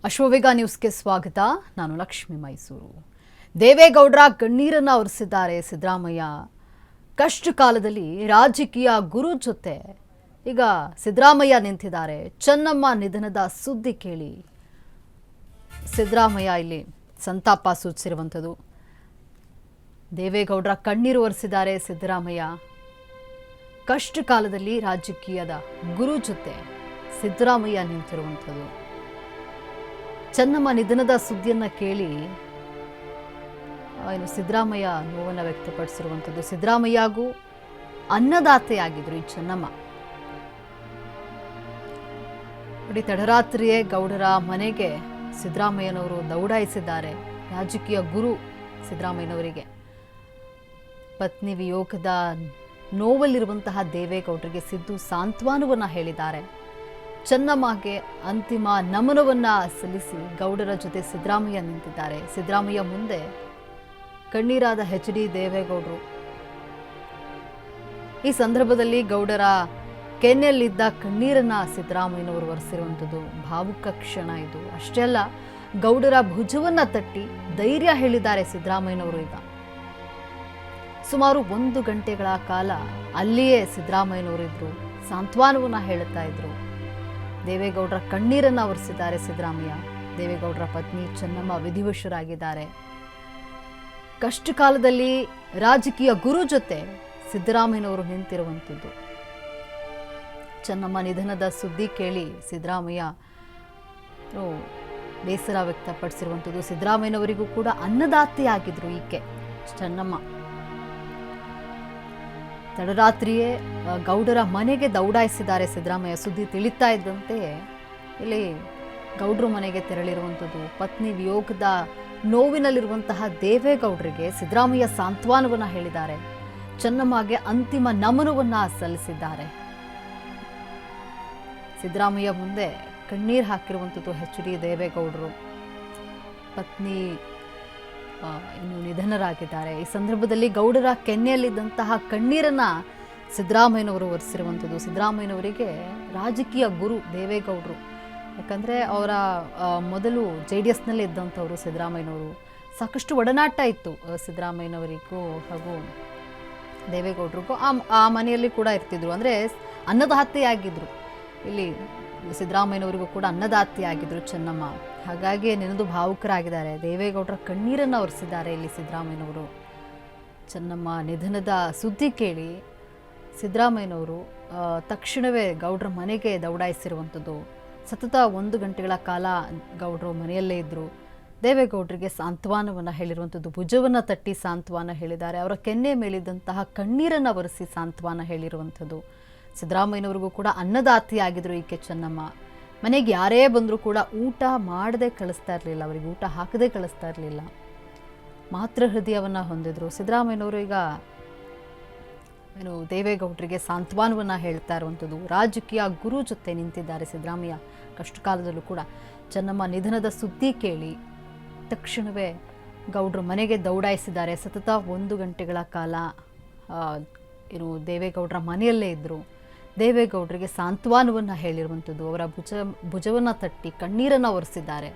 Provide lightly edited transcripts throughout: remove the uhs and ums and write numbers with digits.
ಅಶ್ವವೇಗ ನ್ಯೂಸ್ಗೆ ಸ್ವಾಗತ. ನಾನು ಲಕ್ಷ್ಮಿ ಮೈಸೂರು. ದೇವೇಗೌಡರ ಕಣ್ಣೀರನ್ನು ಒರೆಸಿದ್ದಾರೆ ಸಿದ್ದರಾಮಯ್ಯ. ಕಷ್ಟ ಕಾಲದಲ್ಲಿ ರಾಜಕೀಯ ಗುರು ಜೊತೆ ಈಗ ಸಿದ್ದರಾಮಯ್ಯ ನಿಂತಿದ್ದಾರೆ. ಚೆನ್ನಮ್ಮ ನಿಧನದ ಸುದ್ದಿ ಕೇಳಿ ಸಿದ್ದರಾಮಯ್ಯ ಇಲ್ಲಿ ಸಂತಾಪ ಸೂಚಿಸಿರುವಂಥದ್ದು. ದೇವೇಗೌಡರ ಕಣ್ಣೀರು ಒರೆಸಿದ್ದಾರೆ ಸಿದ್ದರಾಮಯ್ಯ. ಕಷ್ಟ ಕಾಲದಲ್ಲಿ ರಾಜಕೀಯದ ಗುರು ಜೊತೆ ಸಿದ್ದರಾಮಯ್ಯ ನಿಂತಿರುವಂಥದ್ದು. ಚೆನ್ನಮ್ಮ ನಿಧನದ ಸುದ್ದಿಯನ್ನ ಕೇಳಿ ಸಿದ್ದರಾಮಯ್ಯ ನೋವನ್ನು ವ್ಯಕ್ತಪಡಿಸಿರುವಂಥದ್ದು. ಸಿದ್ದರಾಮಯ್ಯಗೂ ಅನ್ನದಾತೆಯಾಗಿದ್ರು ಈ ಚೆನ್ನಮ್ಮ. ನೋಡಿ, ತಡರಾತ್ರಿಯೇ ಗೌಡರ ಮನೆಗೆ ಸಿದ್ದರಾಮಯ್ಯನವರು ದೌಡಾಯಿಸಿದ್ದಾರೆ. ರಾಜಕೀಯ ಗುರು ಸಿದ್ದರಾಮಯ್ಯನವರಿಗೆ ಪತ್ನಿ ವಿಯೋಗದ ನೋವಲ್ಲಿರುವಂತಹ ದೇವೇಗೌಡರಿಗೆ ಸಿದ್ದು ಸಾಂತ್ವನವನ್ನ ಹೇಳಿದ್ದಾರೆ. ಚೆನ್ನಮ್ಮಗೆ ಅಂತಿಮ ನಮನವನ್ನ ಸಲ್ಲಿಸಿ ಗೌಡರ ಜೊತೆ ಸಿದ್ದರಾಮಯ್ಯ ನಿಂತಿದ್ದಾರೆ. ಸಿದ್ದರಾಮಯ್ಯ ಮುಂದೆ ಕಣ್ಣೀರಾದ ಎಚ್ ಡಿ ದೇವೇಗೌಡರು. ಈ ಸಂದರ್ಭದಲ್ಲಿ ಗೌಡರ ಕೆನ್ನೆಯಲ್ಲಿದ್ದ ಕಣ್ಣೀರನ್ನ ಸಿದ್ದರಾಮಯ್ಯನವರು ಒರೆಸಿರುವಂಥದ್ದು ಭಾವುಕ ಕ್ಷಣ ಇದು. ಅಷ್ಟೇ ಅಲ್ಲ, ಗೌಡರ ಭುಜವನ್ನ ತಟ್ಟಿ ಧೈರ್ಯ ಹೇಳಿದ್ದಾರೆ ಸಿದ್ದರಾಮಯ್ಯನವರು. ಈಗ ಸುಮಾರು 1 ಗಂಟೆಗಳ ಕಾಲ ಅಲ್ಲಿಯೇ ಸಿದ್ದರಾಮಯ್ಯನವರು ಇದ್ರು, ಸಾಂತ್ವನವನ್ನ ಹೇಳುತ್ತಾ ಇದ್ರು. ದೇವೇಗೌಡರ ಕಣ್ಣೀರನ್ನ ಒರೆಸಿದ್ದಾರೆ ಸಿದ್ದರಾಮಯ್ಯ. ದೇವೇಗೌಡರ ಪತ್ನಿ ಚೆನ್ನಮ್ಮ ವಿಧಿವಶರಾಗಿದ್ದಾರೆ. ಕಷ್ಟ ಕಾಲದಲ್ಲಿ ರಾಜಕೀಯ ಗುರು ಜೊತೆ ಸಿದ್ದರಾಮಯ್ಯನವರು ನಿಂತಿರುವಂಥದ್ದು. ಚೆನ್ನಮ್ಮ ನಿಧನದ ಸುದ್ದಿ ಕೇಳಿ ಸಿದ್ದರಾಮಯ್ಯ ಬೇಸರ ವ್ಯಕ್ತಪಡಿಸಿರುವಂಥದ್ದು. ಸಿದ್ದರಾಮಯ್ಯನವರಿಗೂ ಕೂಡ ಅನ್ನದಾತೆಯಾಗಿದ್ರು ಈಕೆ ಚೆನ್ನಮ್ಮ. ತಡರಾತ್ರಿಯೇ ಗೌಡರ ಮನೆಗೆ ದೌಡಾಯಿಸಿದ್ದಾರೆ ಸಿದ್ದರಾಮಯ್ಯ. ಸುದ್ದಿ ತಿಳಿತಾ ಇದ್ದಂತೆ ಇಲ್ಲಿ ಗೌಡ್ರ ಮನೆಗೆ ತೆರಳಿರುವಂಥದ್ದು. ಪತ್ನಿ ವಿಯೋಗದ ನೋವಿನಲ್ಲಿರುವಂತಹ ದೇವೇಗೌಡರಿಗೆ ಸಿದ್ದರಾಮಯ್ಯ ಸಾಂತ್ವನವನ್ನ ಹೇಳಿದ್ದಾರೆ. ಚೆನ್ನಮ್ಮಗೆ ಅಂತಿಮ ನಮನವನ್ನ ಸಲ್ಲಿಸಿದ್ದಾರೆ. ಸಿದ್ದರಾಮಯ್ಯ ಮುಂದೆ ಕಣ್ಣೀರು ಹಾಕಿರುವಂಥದ್ದು ಎಚ್ ಡಿ ದೇವೇಗೌಡರು. ಪತ್ನಿ ಇನ್ನು ನಿಧನರಾಗಿದ್ದಾರೆ. ಈ ಸಂದರ್ಭದಲ್ಲಿ ಗೌಡರ ಕೆನ್ನೆಯಲ್ಲಿದ್ದಂತಹ ಕಣ್ಣೀರನ್ನ ಸಿದ್ದರಾಮಯ್ಯನವರು ಒರೆಸಿರುವಂಥದ್ದು. ಸಿದ್ದರಾಮಯ್ಯನವರಿಗೆ ರಾಜಕೀಯ ಗುರು ದೇವೇಗೌಡರು. ಯಾಕಂದರೆ ಅವರ ಮೊದಲು JDS ನಲ್ಲಿ ಇದ್ದಂಥವರು ಸಿದ್ದರಾಮಯ್ಯನವರು. ಸಾಕಷ್ಟು ಒಡನಾಟ ಇತ್ತು ಸಿದ್ದರಾಮಯ್ಯನವರಿಗೂ ಹಾಗೂ ದೇವೇಗೌಡರಿಗೂ. ಆ ಮನೆಯಲ್ಲಿ ಕೂಡ ಇರ್ತಿದ್ರು, ಅಂದರೆ ಅನ್ನದಾತೆಯಾಗಿದ್ರು. ಇಲ್ಲಿ ಸಿದ್ದರಾಮಯ್ಯನವರಿಗೂ ಕೂಡ ಅನ್ನದಾತೆಯಾಗಿದ್ರು ಚೆನ್ನಮ್ಮ. ಹಾಗಾಗಿ ನೆನೆದು ಭಾವುಕರಾಗಿದ್ದಾರೆ. ದೇವೇಗೌಡರ ಕಣ್ಣೀರನ್ನು ಒರೆಸಿದ್ದಾರೆ ಇಲ್ಲಿ ಸಿದ್ದರಾಮಯ್ಯನವರು. ಚೆನ್ನಮ್ಮ ನಿಧನದ ಸುದ್ದಿ ಕೇಳಿ ಸಿದ್ದರಾಮಯ್ಯನವರು ತಕ್ಷಣವೇ ಗೌಡ್ರ ಮನೆಗೆ ದೌಡಾಯಿಸಿರುವಂಥದ್ದು. ಸತತ 1 ಗಂಟೆಗಳ ಕಾಲ ಗೌಡ್ರು ಮನೆಯಲ್ಲೇ ಇದ್ದರು. ದೇವೇಗೌಡರಿಗೆ ಸಾಂತ್ವನವನ್ನು ಹೇಳಿರುವಂಥದ್ದು. ಭುಜವನ್ನು ತಟ್ಟಿ ಸಾಂತ್ವನ ಹೇಳಿದ್ದಾರೆ. ಅವರ ಕೆನ್ನೆ ಮೇಲಿದ್ದಂತಹ ಕಣ್ಣೀರನ್ನು ಒರೆಸಿ ಸಾಂತ್ವನ ಹೇಳಿರುವಂಥದ್ದು. ಸಿದ್ದರಾಮಯ್ಯನವ್ರಿಗೂ ಕೂಡ ಅನ್ನದಾತಿಯಾಗಿದ್ರು ಈಕೆ ಚೆನ್ನಮ್ಮ. ಮನೆಗೆ ಯಾರೇ ಬಂದರೂ ಕೂಡ ಊಟ ಮಾಡದೆ ಕಳಿಸ್ತಾ ಇರಲಿಲ್ಲ, ಅವರಿಗೆ ಊಟ ಹಾಕದೆ ಕಳಿಸ್ತಾ ಇರಲಿಲ್ಲ. ಮಾತೃ ಹೃದಯವನ್ನು ಹೊಂದಿದ್ರು ಸಿದ್ದರಾಮಯ್ಯನವರು. ಈಗ ದೇವೇಗೌಡರಿಗೆ ಸಾಂತ್ವನವನ್ನು ಹೇಳ್ತಾ ಇರುವಂಥದ್ದು. ರಾಜಕೀಯ ಗುರು ಜೊತೆ ನಿಂತಿದ್ದಾರೆ ಸಿದ್ದರಾಮಯ್ಯ. ಕಷ್ಟ ಕಾಲದಲ್ಲೂ ಕೂಡ ಚೆನ್ನಮ್ಮ ನಿಧನದ ಸುದ್ದಿ ಕೇಳಿ ತಕ್ಷಣವೇ ಗೌಡ್ರ ಮನೆಗೆ ದೌಡಾಯಿಸಿದ್ದಾರೆ. ಸತತ 1 ಗಂಟೆಗಳ ಕಾಲ ದೇವೇಗೌಡರ ಮನೆಯಲ್ಲೇ ಇದ್ದರು. ದೇವೇಗೌಡರಿಗೆ ಸಾಂತ್ವನವನ್ನು ಹೇಳಿರುವಂಥದ್ದು. ಅವರ ಭುಜವನ್ನು ತಟ್ಟಿ ಕಣ್ಣೀರನ್ನು ಒರೆಸಿದ್ದಾರೆ.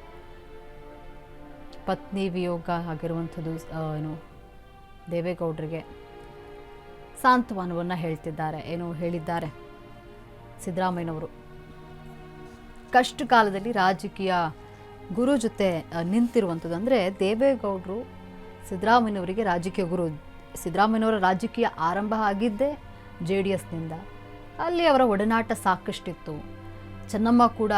ಪತ್ನಿ ವಿಯೋಗ ಆಗಿರುವಂಥದ್ದು ದೇವೇಗೌಡರಿಗೆ ಸಾಂತ್ವನವನ್ನು ಹೇಳ್ತಿದ್ದಾರೆ, ಹೇಳಿದ್ದಾರೆ ಸಿದ್ದರಾಮಯ್ಯನವರು. ಕಷ್ಟ ಕಾಲದಲ್ಲಿ ರಾಜಕೀಯ ಗುರು ಜೊತೆ ನಿಂತಿರುವಂಥದ್ದು. ಅಂದರೆ ದೇವೇಗೌಡರು ಸಿದ್ದರಾಮಯ್ಯನವರಿಗೆ ರಾಜಕೀಯ ಗುರು. ಸಿದ್ದರಾಮಯ್ಯನವರ ರಾಜಕೀಯ ಆರಂಭ ಆಗಿದ್ದೇ JDS ನಿಂದ. ಅಲ್ಲಿ ಅವರ ಒಡನಾಟ ಸಾಕಷ್ಟಿತ್ತು. ಚೆನ್ನಮ್ಮ ಕೂಡ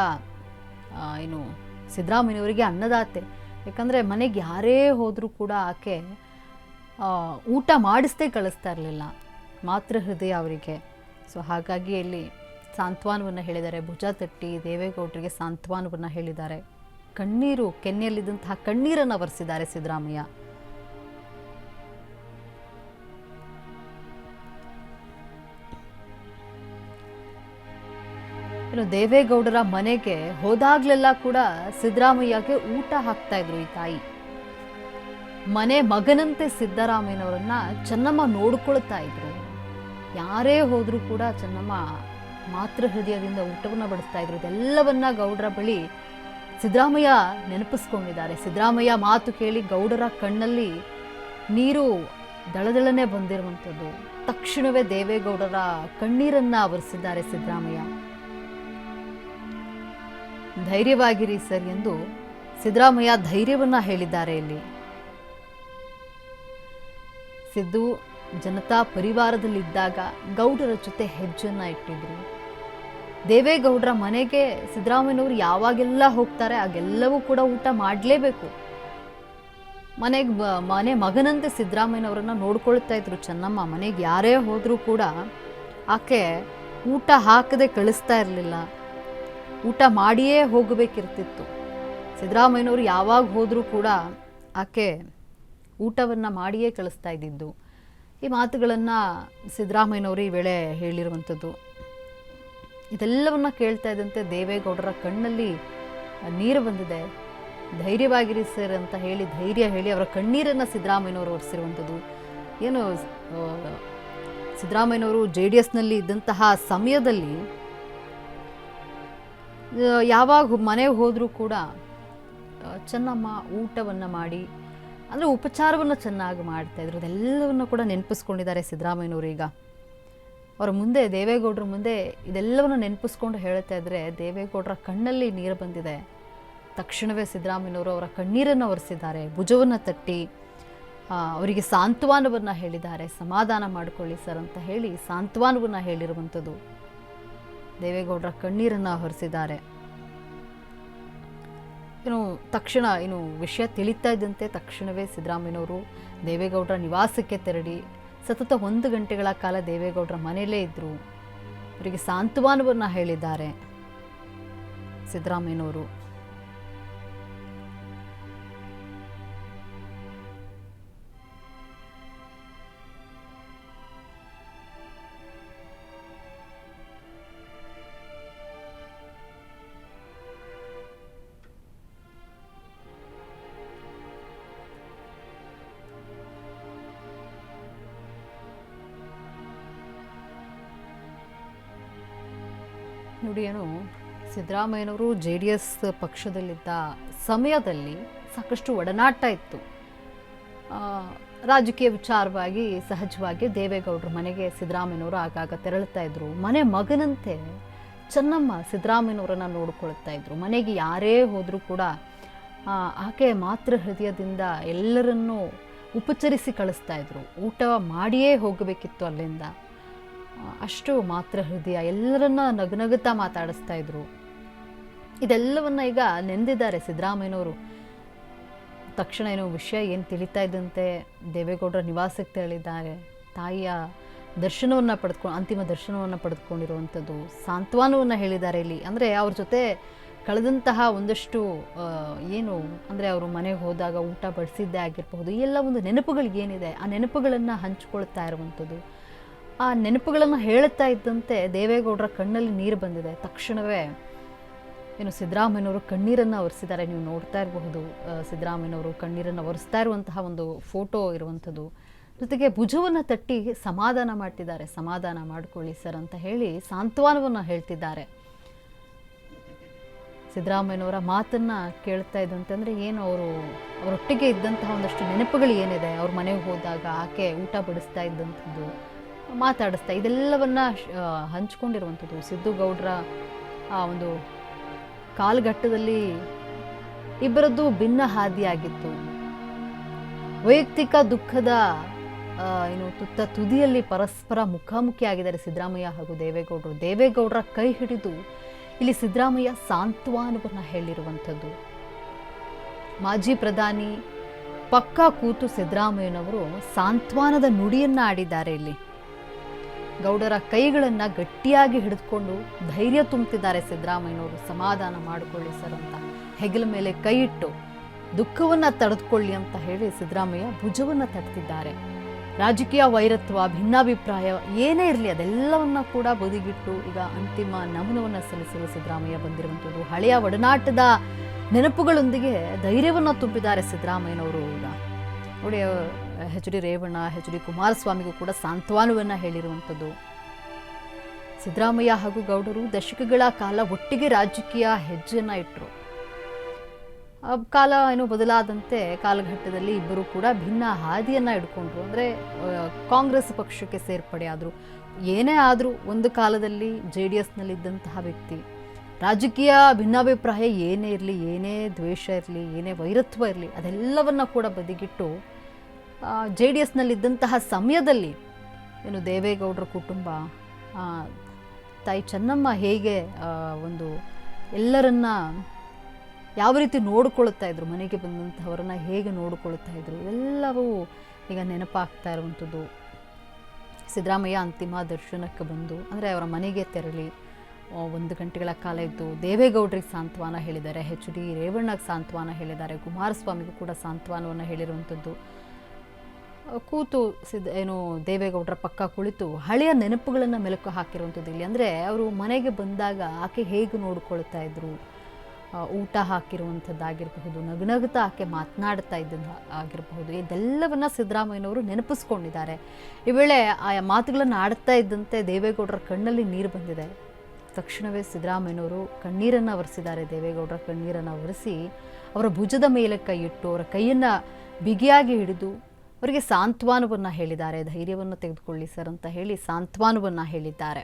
ಸಿದ್ದರಾಮಯ್ಯನವರಿಗೆ ಅನ್ನದಾತೆ. ಯಾಕಂದರೆ ಮನೆಗೆ ಯಾರೇ ಹೋದರೂ ಕೂಡ ಆಕೆ ಊಟ ಮಾಡಿಸ್ತೇ ಕಳಿಸ್ತಾ ಇರಲಿಲ್ಲ. ಮಾತೃ ಹೃದಯ ಅವರಿಗೆ. ಸೊ ಹಾಗಾಗಿ ಇಲ್ಲಿ ಸಾಂತ್ವನವನ್ನು ಹೇಳಿದ್ದಾರೆ. ಭುಜ ತಟ್ಟಿ ದೇವೇಗೌಡರಿಗೆ ಸಾಂತ್ವನವನ್ನು ಹೇಳಿದ್ದಾರೆ. ಕಣ್ಣೀರು ಕೆನ್ನೆಯಲ್ಲಿದ್ದಂತಹ ಕಣ್ಣೀರನ್ನು ಒರೆಸಿದ್ದಾರೆ ಸಿದ್ದರಾಮಯ್ಯ. ದೇವೇಗೌಡರ ಮನೆಗೆ ಹೋದಾಗ್ಲೆಲ್ಲ ಕೂಡ ಸಿದ್ದರಾಮಯ್ಯಗೆ ಊಟ ಹಾಕ್ತಾ ಇದ್ರು ಈ ತಾಯಿ. ಮನೆ ಮಗನಂತೆ ಸಿದ್ದರಾಮಯ್ಯನವರನ್ನ ಚೆನ್ನಮ್ಮ ನೋಡ್ಕೊಳ್ತಾ ಇದ್ರು. ಯಾರೇ ಹೋದ್ರೂ ಕೂಡ ಚೆನ್ನಮ್ಮ ಮಾತೃ ಹೃದಯದಿಂದ ಊಟವನ್ನು ಬಡಿಸ್ತಾ ಇದ್ರು. ಇದೆಲ್ಲವನ್ನ ಗೌಡ್ರ ಬಳಿ ಸಿದ್ದರಾಮಯ್ಯ ನೆನಪಿಸ್ಕೊಂಡಿದ್ದಾರೆ. ಸಿದ್ದರಾಮಯ್ಯ ಮಾತು ಕೇಳಿ ಗೌಡರ ಕಣ್ಣಲ್ಲಿ ನೀರು ದಳದಳನೆ ಬಂದಿರುವಂಥದ್ದು. ತಕ್ಷಣವೇ ದೇವೇಗೌಡರ ಕಣ್ಣೀರನ್ನ ಆವರಿಸಿದ್ದಾರೆ ಸಿದ್ದರಾಮಯ್ಯ. ಧೈರ್ಯವಾಗಿರಿ ಸರ್ ಎಂದು ಸಿದ್ದರಾಮಯ್ಯ ಧೈರ್ಯವನ್ನ ಹೇಳಿದ್ದಾರೆ. ಇಲ್ಲಿ ಸಿದ್ದು ಜನತಾ ಪರಿವಾರದಲ್ಲಿದ್ದಾಗ ಗೌಡರ ಜೊತೆ ಹೆಜ್ಜೆಯನ್ನ ಇಟ್ಟಿದ್ರು. ದೇವೇಗೌಡರ ಮನೆಗೆ ಸಿದ್ದರಾಮಯ್ಯನವರು ಯಾವಾಗೆಲ್ಲ ಹೋಗ್ತಾರೆ ಆಗೆಲ್ಲವೂ ಕೂಡ ಊಟ ಮಾಡಲೇಬೇಕು. ಮನೆ ಮಗನಂತೆ ಸಿದ್ದರಾಮಯ್ಯನವರನ್ನ ನೋಡ್ಕೊಳ್ತಾ ಇದ್ರು ಚೆನ್ನಮ್ಮ. ಮನೆಗೆ ಯಾರೇ ಹೋದರೂ ಕೂಡ ಆಕೆ ಊಟ ಹಾಕದೆ ಕಳಿಸ್ತಾ ಇರಲಿಲ್ಲ, ಊಟ ಮಾಡಿಯೇ ಹೋಗಬೇಕಿರ್ತಿತ್ತು. ಸಿದ್ದರಾಮಯ್ಯನವರು ಯಾವಾಗ ಹೋದರೂ ಕೂಡ ಆಕೆ ಊಟವನ್ನು ಮಾಡಿಯೇ ಕಳಿಸ್ತಾ ಇದ್ದಿದ್ದು. ಈ ಮಾತುಗಳನ್ನು ಸಿದ್ದರಾಮಯ್ಯನವರು ಈ ವೇಳೆ ಹೇಳಿರುವಂಥದ್ದು. ಇದೆಲ್ಲವನ್ನ ಕೇಳ್ತಾ ಇದ್ದಂತೆ ದೇವೇಗೌಡರ ಕಣ್ಣಲ್ಲಿ ನೀರು ಬಂದಿದೆ. ಧೈರ್ಯವಾಗಿರಿ ಸರ್ ಅಂತ ಹೇಳಿ ಧೈರ್ಯ ಹೇಳಿ ಅವರ ಕಣ್ಣೀರನ್ನು ಸಿದ್ದರಾಮಯ್ಯನವರು ಒರೆಸಿರುವಂಥದ್ದು. ಏನು ಸಿದ್ದರಾಮಯ್ಯನವರು JDSನಲ್ಲಿ ಇದ್ದಂತಹ ಸಮಯದಲ್ಲಿ ಯಾವಾಗ ಮನೆಗೆ ಹೋದರೂ ಕೂಡ ಚೆನ್ನಮ್ಮ ಊಟವನ್ನು ಮಾಡಿ ಅಂದರೆ ಉಪಚಾರವನ್ನು ಚೆನ್ನಾಗಿ ಮಾಡ್ತಾಯಿದ್ರು. ಅದೆಲ್ಲವನ್ನು ಕೂಡ ನೆನಪಿಸ್ಕೊಂಡಿದ್ದಾರೆ ಸಿದ್ದರಾಮಯ್ಯನವರು. ಈಗ ಅವರ ಮುಂದೆ ದೇವೇಗೌಡರ ಮುಂದೆ ಇದೆಲ್ಲವನ್ನು ನೆನಪಿಸ್ಕೊಂಡು ಹೇಳ್ತಾ ಇದ್ರೆ ದೇವೇಗೌಡರ ಕಣ್ಣಲ್ಲಿ ನೀರು ಬಂದಿದೆ. ತಕ್ಷಣವೇ ಸಿದ್ದರಾಮಯ್ಯನವರು ಅವರ ಕಣ್ಣೀರನ್ನು ಒರೆಸಿದ್ದಾರೆ. ಭುಜವನ್ನು ತಟ್ಟಿ ಅವರಿಗೆ ಸಾಂತ್ವನವನ್ನು ಹೇಳಿದ್ದಾರೆ. ಸಮಾಧಾನ ಮಾಡಿಕೊಳ್ಳಿ ಸರ್ ಅಂತ ಹೇಳಿ ಸಾಂತ್ವನವನ್ನು ಹೇಳಿರುವಂಥದ್ದು. ದೇವೇಗೌಡರ ಕಣ್ಣೀರನ್ನು ಹೊರಿಸಿದ್ದಾರೆ. ತಕ್ಷಣ ವಿಷಯ ತಿಳಿತಾ ಇದ್ದಂತೆ ತಕ್ಷಣವೇ ಸಿದ್ದರಾಮಯ್ಯನವರು ದೇವೇಗೌಡರ ನಿವಾಸಕ್ಕೆ ತೆರಳಿ ಸತತ 1 ಗಂಟೆಗಳ ಕಾಲ ದೇವೇಗೌಡರ ಮನೆಯಲ್ಲೇ ಇದ್ದರು. ಅವರಿಗೆ ಸಾಂತ್ವನವನ್ನು ಹೇಳಿದ್ದಾರೆ ಸಿದ್ದರಾಮಯ್ಯನವರು. ನೋಡಿ, ಸಿದ್ದರಾಮಯ್ಯನವರು JDS ಪಕ್ಷದಲ್ಲಿದ್ದ ಸಮಯದಲ್ಲಿ ಸಾಕಷ್ಟು ಒಡನಾಟ ಇತ್ತು. ರಾಜಕೀಯ ವಿಚಾರವಾಗಿ ಸಹಜವಾಗಿ ದೇವೇಗೌಡರ ಮನೆಗೆ ಸಿದ್ದರಾಮಯ್ಯನವರು ಆಗಾಗ ತೆರಳುತ್ತಾ ಇದ್ರು. ಮನೆ ಮಗನಂತೆ ಚೆನ್ನಮ್ಮ ಸಿದ್ದರಾಮಯ್ಯನವರನ್ನು ನೋಡ್ಕೊಳ್ತಾ ಇದ್ರು. ಮನೆಗೆ ಯಾರೇ ಹೋದರೂ ಕೂಡ ಆಕೆ ಮಾತೃ ಹೃದಯದಿಂದ ಎಲ್ಲರನ್ನೂ ಉಪಚರಿಸಿ ಕಳಿಸ್ತಾ ಇದ್ರು. ಊಟ ಮಾಡಿಯೇ ಹೋಗಬೇಕಿತ್ತು ಅಲ್ಲಿಂದ. ಅಷ್ಟು ಮಾತೃ ಹೃದಯ, ಎಲ್ಲರನ್ನ ನಗುನಗುತ್ತಾ ಮಾತಾಡಿಸ್ತಾ ಇದ್ರು. ಇದೆಲ್ಲವನ್ನ ಈಗ ನೆಂದಿದ್ದಾರೆ ಸಿದ್ದರಾಮಯ್ಯನವರು. ತಕ್ಷಣ ವಿಷಯ ತಿಳಿತಾ ಇದ್ದಂತೆ ದೇವೇಗೌಡರ ನಿವಾಸಕ್ಕೆ ತೆರಳಿದ್ದಾರೆ. ತಾಯಿಯ ದರ್ಶನವನ್ನು ಅಂತಿಮ ದರ್ಶನವನ್ನು ಪಡೆದುಕೊಂಡಿರುವಂಥದ್ದು. ಸಾಂತ್ವನವನ್ನು ಹೇಳಿದ್ದಾರೆ ಇಲ್ಲಿ. ಅಂದರೆ ಅವ್ರ ಜೊತೆ ಕಳೆದಂತಹ ಒಂದಷ್ಟು ಅಂದರೆ ಅವರು ಮನೆಗೆ ಹೋದಾಗ ಊಟ ಬಡಿಸಿದ್ದೇ ಆಗಿರಬಹುದು, ಈ ಎಲ್ಲ ಒಂದು ನೆನಪುಗಳು ಏನಿದೆ ಆ ನೆನಪುಗಳನ್ನು ಹಂಚಿಕೊಳ್ತಾ ಇರುವಂಥದ್ದು. ಆ ನೆನಪುಗಳನ್ನು ಹೇಳುತ್ತಾ ಇದ್ದಂತೆ ದೇವೇಗೌಡರ ಕಣ್ಣಲ್ಲಿ ನೀರು ಬಂದಿದೆ. ತಕ್ಷಣವೇ ಸಿದ್ದರಾಮಯ್ಯನವರು ಕಣ್ಣೀರನ್ನು ಒರೆಸಿದ್ದಾರೆ. ನೀವು ನೋಡ್ತಾ ಇರಬಹುದು ಸಿದ್ದರಾಮಯ್ಯನವರು ಕಣ್ಣೀರನ್ನು ಒರೆಸ್ತಾ ಇರುವಂತಹ ಒಂದು ಫೋಟೋ ಇರುವಂಥದ್ದು. ಜೊತೆಗೆ ಭುಜವನ್ನು ತಟ್ಟಿ ಸಮಾಧಾನ ಮಾಡ್ತಿದ್ದಾರೆ. ಸಮಾಧಾನ ಮಾಡಿಕೊಳ್ಳಿ ಸರ್ ಅಂತ ಹೇಳಿ ಸಾಂತ್ವನವನ್ನು ಹೇಳ್ತಿದ್ದಾರೆ. ಸಿದ್ದರಾಮಯ್ಯನವರ ಮಾತನ್ನು ಕೇಳ್ತಾ ಇದ್ದಂತೆ ಅಂದರೆ ಅವರೊಟ್ಟಿಗೆ ಇದ್ದಂತಹ ಒಂದಷ್ಟು ನೆನಪುಗಳು ಏನಿದೆ, ಅವ್ರ ಮನೆಗೆ ಹೋದಾಗ ಆಕೆ ಊಟ ಬಡಿಸ್ತಾ ಇದ್ದಂಥದ್ದು, ಮಾತಾಡಿಸ್ತಾ ಇದೆಲ್ಲವನ್ನ ಹಂಚ್ಕೊಂಡಿರುವಂಥದ್ದು. ಸಿದ್ದು ಗೌಡ್ರ ಆ ಒಂದು ಕಾಲಘಟ್ಟದಲ್ಲಿ ಇಬ್ಬರದ್ದು ಭಿನ್ನ ಹಾದಿಯಾಗಿತ್ತು. ವೈಯಕ್ತಿಕ ದುಃಖದ ತುದಿಯಲ್ಲಿ ಪರಸ್ಪರ ಮುಖಾಮುಖಿಯಾಗಿದ್ದಾರೆ ಸಿದ್ದರಾಮಯ್ಯ ಹಾಗೂ ದೇವೇಗೌಡರು. ದೇವೇಗೌಡರ ಕೈ ಹಿಡಿದು ಇಲ್ಲಿ ಸಿದ್ದರಾಮಯ್ಯ ಸಾಂತ್ವನವನ್ನು ಹೇಳಿರುವಂಥದ್ದು. ಮಾಜಿ ಪ್ರಧಾನಿ ಪಕ್ಕ ಕೂತು ಸಿದ್ದರಾಮಯ್ಯನವರು ಸಾಂತ್ವನದ ನುಡಿಯನ್ನ ಆಡಿದ್ದಾರೆ. ಇಲ್ಲಿ ಗೌಡರ ಕೈಗಳನ್ನ ಗಟ್ಟಿಯಾಗಿ ಹಿಡಿದುಕೊಂಡು ಧೈರ್ಯ ತುಂಬುತ್ತಿದ್ದಾರೆ ಸಿದ್ದರಾಮಯ್ಯನವರು. ಸಮಾಧಾನ ಮಾಡಿಕೊಳ್ಳಿ ಸರ್ ಅಂತ ಹೆಗಲ ಮೇಲೆ ಕೈ ಇಟ್ಟು ದುಃಖವನ್ನ ತಡೆದುಕೊಳ್ಳಿ ಅಂತ ಹೇಳಿ ಸಿದ್ದರಾಮಯ್ಯ ಭುಜವನ್ನ ತಟ್ತಿದ್ದಾರೆ. ರಾಜಕೀಯ ವೈರತ್ವ, ಭಿನ್ನಾಭಿಪ್ರಾಯ ಏನೇ ಇರಲಿ ಅದೆಲ್ಲವನ್ನ ಕೂಡ ಬದಿಗಿಟ್ಟು ಈಗ ಅಂತಿಮ ನಮನವನ್ನು ಸಲ್ಲಿಸಲು ಸಿದ್ದರಾಮಯ್ಯ ಬಂದಿರುವಂಥದ್ದು. ಹಳೆಯ ಒಡನಾಟದ ನೆನಪುಗಳೊಂದಿಗೆ ಧೈರ್ಯವನ್ನು ತುಂಬಿದ್ದಾರೆ ಸಿದ್ದರಾಮಯ್ಯನವರು. ಈಗ ನೋಡಿ, HD ರೇವಣ್ಣ, HD ಕುಮಾರಸ್ವಾಮಿಗೂ ಕೂಡ ಸಾಂತ್ವನವನ್ನು ಹೇಳಿರುವಂಥದ್ದು. ಸಿದ್ದರಾಮಯ್ಯ ಹಾಗೂ ಗೌಡರು ದಶಕಗಳ ಕಾಲ ಒಟ್ಟಿಗೆ ರಾಜಕೀಯ ಹೆಜ್ಜೆಯನ್ನು ಇಟ್ಟರು. ಕಾಲ ಏನೋ ಬದಲಾದಂತೆ ಕಾಲಘಟ್ಟದಲ್ಲಿ ಇಬ್ಬರು ಕೂಡ ಭಿನ್ನ ಹಾದಿಯನ್ನು ಹಿಡ್ಕೊಂಡ್ರು. ಅಂದರೆ ಕಾಂಗ್ರೆಸ್ ಪಕ್ಷಕ್ಕೆ ಸೇರ್ಪಡೆ ಆದರು. ಏನೇ ಆದರೂ ಒಂದು ಕಾಲದಲ್ಲಿ JDSನಲ್ಲಿದ್ದಂತಹ ವ್ಯಕ್ತಿ ರಾಜಕೀಯ ಭಿನ್ನಾಭಿಪ್ರಾಯ ಏನೇ ಇರಲಿ, ಏನೇ ದ್ವೇಷ ಇರಲಿ, ಏನೇ ವೈರತ್ವ ಇರಲಿ, ಅದೆಲ್ಲವನ್ನ ಕೂಡ ಬದಿಗಿಟ್ಟು JDSನಲ್ಲಿದ್ದಂತಹ ಸಮಯದಲ್ಲಿ ಏನು ದೇವೇಗೌಡರ ಕುಟುಂಬ, ತಾಯಿ ಚೆನ್ನಮ್ಮ ಹೇಗೆ ಒಂದು ಎಲ್ಲರನ್ನ ಯಾವ ರೀತಿ ನೋಡಿಕೊಳ್ಳುತ್ತಾ ಇದ್ರು, ಮನೆಗೆ ಬಂದಂತಹವರನ್ನ ಹೇಗೆ ನೋಡಿಕೊಳ್ಳುತ್ತಾ ಇದ್ರು, ಎಲ್ಲವೂ ಈಗ ನೆನಪಾಗ್ತಾ ಇರುವಂಥದ್ದು. ಸಿದ್ದರಾಮಯ್ಯ ಅಂತಿಮ ದರ್ಶನಕ್ಕೆ ಬಂದು, ಅಂದರೆ ಅವರ ಮನೆಗೆ ತೆರಳಿ 1 ಗಂಟೆಗಳ ಕಾಲ ಇದ್ದು ದೇವೇಗೌಡರಿಗೆ ಸಾಂತ್ವನ ಹೇಳಿದ್ದಾರೆ, HD ರೇವಣ್ಣಗೆ ಸಾಂತ್ವನ ಹೇಳಿದ್ದಾರೆ, ಕುಮಾರಸ್ವಾಮಿಗೂ ಕೂಡ ಸಾಂತ್ವನವನ್ನು ಹೇಳಿರುವಂಥದ್ದು. ಕೂತು ದೇವೇಗೌಡರ ಪಕ್ಕ ಕುಳಿತು ಹಳೆಯ ನೆನಪುಗಳನ್ನು ಮೆಲುಕು ಹಾಕಿರುವಂಥದ್ದು ಇಲ್ಲಿ. ಅಂದರೆ ಅವರು ಮನೆಗೆ ಬಂದಾಗ ಆಕೆ ಹೇಗೆ ನೋಡ್ಕೊಳ್ತಾ ಇದ್ರು, ಊಟ ಹಾಕಿರುವಂಥದ್ದಾಗಿರಬಹುದು, ನಗುನಗುತ್ತಾ ಆಕೆ ಮಾತನಾಡ್ತಾ ಇದ್ದ ಆಗಿರಬಹುದು, ಇದೆಲ್ಲವನ್ನ ಸಿದ್ದರಾಮಯ್ಯನವರು ನೆನಪಿಸ್ಕೊಂಡಿದ್ದಾರೆ. ಈ ವೇಳೆ ಆ ಮಾತುಗಳನ್ನು ಆಡ್ತಾ ಇದ್ದಂತೆ ದೇವೇಗೌಡರ ಕಣ್ಣಲ್ಲಿ ನೀರು ಬಂದಿದೆ. ತಕ್ಷಣವೇ ಸಿದ್ದರಾಮಯ್ಯನವರು ಕಣ್ಣೀರನ್ನು ಒರೆಸಿದ್ದಾರೆ. ದೇವೇಗೌಡರ ಕಣ್ಣೀರನ್ನು ಒರೆಸಿ ಅವರ ಭುಜದ ಮೇಲೆ ಕೈ ಇಟ್ಟು ಅವರ ಕೈಯನ್ನು ಬಿಗಿಯಾಗಿ ಹಿಡಿದು ಅವರಿಗೆ ಸಾಂತ್ವನವನ್ನು ಹೇಳಿದ್ದಾರೆ. ಧೈರ್ಯವನ್ನು ತೆಗೆದುಕೊಳ್ಳಿ ಸರ್ ಅಂತ ಹೇಳಿ ಸಾಂತ್ವನವನ್ನು ಹೇಳಿದ್ದಾರೆ.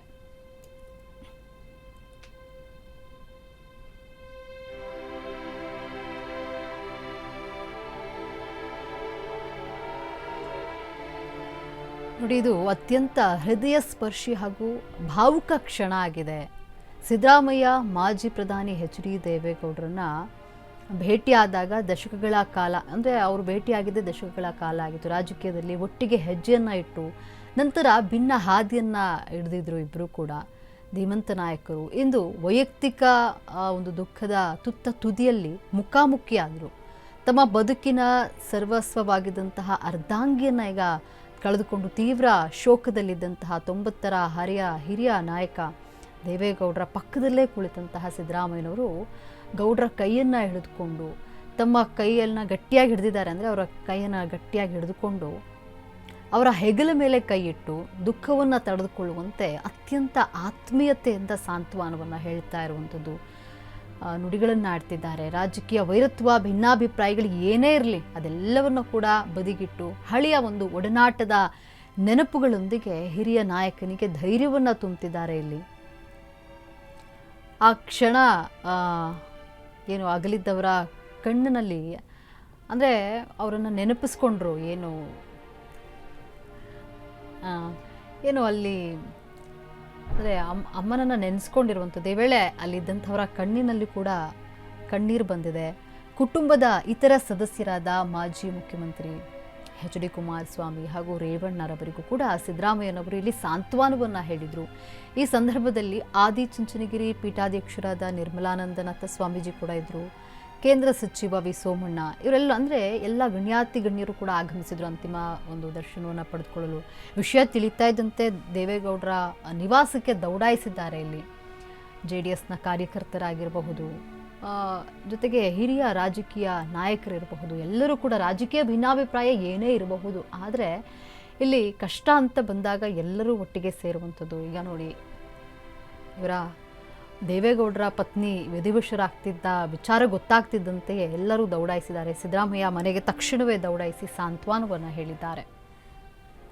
ನೋಡಿ, ಇದು ಅತ್ಯಂತ ಹೃದಯ ಸ್ಪರ್ಶಿ ಹಾಗೂ ಭಾವುಕ ಕ್ಷಣ ಆಗಿದೆ. ಸಿದ್ದರಾಮಯ್ಯ ಮಾಜಿ ಪ್ರಧಾನಿ HD ದೇವೇಗೌಡರನ್ನ ಭೇಟಿಯಾದಾಗ ದಶಕಗಳ ಕಾಲ, ಅಂದರೆ ಅವರು ಭೇಟಿಯಾಗಿದ್ದೇ ದಶಕಗಳ ಕಾಲ ಆಗಿತ್ತು. ರಾಜಕೀಯದಲ್ಲಿ ಒಟ್ಟಿಗೆ ಹೆಜ್ಜೆಯನ್ನು ಇಟ್ಟು ನಂತರ ಭಿನ್ನ ಹಾದಿಯನ್ನು ಹಿಡಿದಿದ್ರು ಇಬ್ಬರು ಕೂಡ ಧೀಮಂತ ನಾಯಕರು. ಇಂದು ವೈಯಕ್ತಿಕ ಒಂದು ದುಃಖದ ತುದಿಯಲ್ಲಿ ಮುಖಾಮುಖಿಯಾದರು. ತಮ್ಮ ಬದುಕಿನ ಸರ್ವಸ್ವವಾಗಿದ್ದಂತಹ ಅರ್ಧಾಂಗಿಯನ್ನು ಈಗ ಕಳೆದುಕೊಂಡು ತೀವ್ರ ಶೋಕದಲ್ಲಿದ್ದಂತಹ 90ರ ಹಿರಿಯ ನಾಯಕ ದೇವೇಗೌಡರ ಪಕ್ಕದಲ್ಲೇ ಕುಳಿತಂತಹ ಸಿದ್ದರಾಮಯ್ಯನವರು ಗೌಡರ ಕೈಯನ್ನು ಹಿಡಿದುಕೊಂಡು, ತಮ್ಮ ಕೈಯನ್ನು ಗಟ್ಟಿಯಾಗಿ ಹಿಡಿದಿದ್ದಾರೆ, ಅಂದರೆ ಅವರ ಕೈಯನ್ನು ಗಟ್ಟಿಯಾಗಿ ಹಿಡಿದುಕೊಂಡು ಅವರ ಹೆಗಲ ಮೇಲೆ ಕೈ ಇಟ್ಟು ದುಃಖವನ್ನು ತಡೆದುಕೊಳ್ಳುವಂತೆ ಅತ್ಯಂತ ಆತ್ಮೀಯತೆಯಿಂದ ಸಾಂತ್ವನವನ್ನು ಹೇಳ್ತಾ ಇರುವಂಥದ್ದು ನುಡಿಗಳನ್ನು ಆಡ್ತಿದ್ದಾರೆ. ರಾಜಕೀಯ ವೈರತ್ವ ಭಿನ್ನಾಭಿಪ್ರಾಯಗಳು ಏನೇ ಇರಲಿ ಅದೆಲ್ಲವನ್ನು ಕೂಡ ಬದಿಗಿಟ್ಟು ಹಳೆಯ ಒಂದು ಒಡನಾಟದ ನೆನಪುಗಳೊಂದಿಗೆ ಹಿರಿಯ ನಾಯಕನಿಗೆ ಧೈರ್ಯವನ್ನು ತುಂಬುತ್ತಿದ್ದಾರೆ. ಇಲ್ಲಿ ಆ ಕ್ಷಣ ಏನು ಅಗಲಿದ್ದವರ ಕಣ್ಣಿನಲ್ಲಿ, ಅಂದರೆ ಅವರನ್ನು ನೆನಪಿಸ್ಕೊಂಡ್ರು, ಏನು ಅಲ್ಲಿ ಅಂದರೆ ಅಮ್ಮನನ್ನು ನೆನೆಸ್ಕೊಂಡಿರುವಂಥದ್ದು. ಈ ವೇಳೆ ಅಲ್ಲಿದ್ದಂಥವರ ಕಣ್ಣಿನಲ್ಲಿ ಕೂಡ ಕಣ್ಣೀರು ಬಂದಿದೆ. ಕುಟುಂಬದ ಇತರ ಸದಸ್ಯರಾದ ಮಾಜಿ ಮುಖ್ಯಮಂತ್ರಿ HD ಕುಮಾರಸ್ವಾಮಿ ಹಾಗೂ ರೇವಣ್ಣರವರಿಗೂ ಕೂಡ ಸಿದ್ದರಾಮಯ್ಯನವರು ಇಲ್ಲಿ ಸಾಂತ್ವನವನ್ನು ಹೇಳಿದರು. ಈ ಸಂದರ್ಭದಲ್ಲಿ ಆದಿಚುಂಚನಗಿರಿ ಪೀಠಾಧ್ಯಕ್ಷರಾದ ನಿರ್ಮಲಾನಂದನಾಥ ಸ್ವಾಮೀಜಿ ಕೂಡ ಇದ್ದರು. ಕೇಂದ್ರ ಸಚಿವ ವಿ ಸೋಮಣ್ಣ ಇವರೆಲ್ಲ, ಅಂದರೆ ಎಲ್ಲ ಗಣ್ಯರು ಕೂಡ ಆಗಮಿಸಿದ್ರು ಅಂತಿಮ ಒಂದು ದರ್ಶನವನ್ನು ಪಡೆದುಕೊಳ್ಳಲು. ವಿಷಯ ತಿಳಿತಾ ಇದ್ದಂತೆ ದೇವೇಗೌಡರ ನಿವಾಸಕ್ಕೆ ದೌಡಾಯಿಸಿದ್ದಾರೆ. ಇಲ್ಲಿ JDSನ ಕಾರ್ಯಕರ್ತರಾಗಿರಬಹುದು, ಜೊತೆಗೆ ಹಿರಿಯ ರಾಜಕೀಯ ನಾಯಕರಿರಬಹುದು, ಎಲ್ಲರೂ ಕೂಡ ರಾಜಕೀಯ ಭಿನ್ನಾಭಿಪ್ರಾಯ ಏನೇ ಇರಬಹುದು, ಆದರೆ ಇಲ್ಲಿ ಕಷ್ಟ ಅಂತ ಬಂದಾಗ ಎಲ್ಲರೂ ಒಟ್ಟಿಗೆ ಸೇರುವಂಥದ್ದು. ಈಗ ನೋಡಿ, ಇವರ ದೇವೇಗೌಡರ ಪತ್ನಿ ವಿಧಿವಶರಾಗ್ತಿದ್ದ ವಿಚಾರ ಗೊತ್ತಾಗ್ತಿದ್ದಂತೆಯೇ ಎಲ್ಲರೂ ದೌಡಾಯಿಸಿದ್ದಾರೆ. ಸಿದ್ದರಾಮಯ್ಯ ಮನೆಗೆ ತಕ್ಷಣವೇ ದೌಡಾಯಿಸಿ ಸಾಂತ್ವನವನ್ನು ಹೇಳಿದ್ದಾರೆ.